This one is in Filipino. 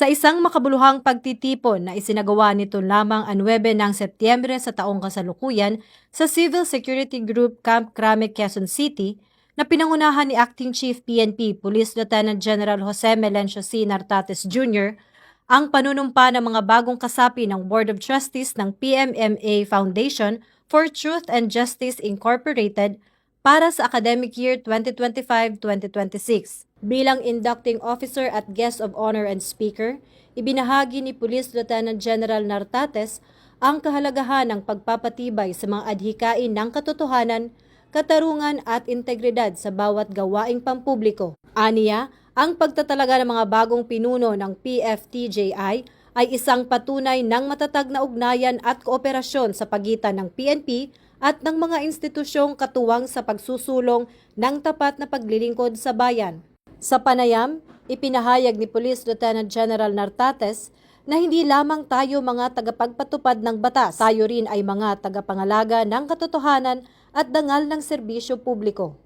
Sa isang makabuluhang pagtitipon na isinagawa nito lamang ang 9 ng Setyembre sa taong kasalukuyan sa Civil Security Group Camp Crame, Quezon City, na pinangunahan ni Acting Chief PNP Police Lieutenant General Jose Melencio C. Nartates Jr., ang panunumpa ng mga bagong kasapi ng Board of Trustees ng PMMA Foundation for Truth and Justice Incorporated para sa academic year 2025-2026. Bilang inducting officer at guest of honor and speaker, ibinahagi ni Police Lieutenant General Nartates ang kahalagahan ng pagpapatibay sa mga adhikain ng katotohanan, katarungan at integridad sa bawat gawaing pampubliko. Aniya, ang pagtatalaga ng mga bagong pinuno ng PFTJI ay isang patunay ng matatag na ugnayan at kooperasyon sa pagitan ng PNP at ng mga institusyong katuwang sa pagsusulong ng tapat na paglilingkod sa bayan. Sa panayam, ipinahayag ni Police Lieutenant General Nartates na hindi lamang tayo mga tagapagpatupad ng batas, tayo rin ay mga tagapangalaga ng katotohanan at dangal ng serbisyo publiko.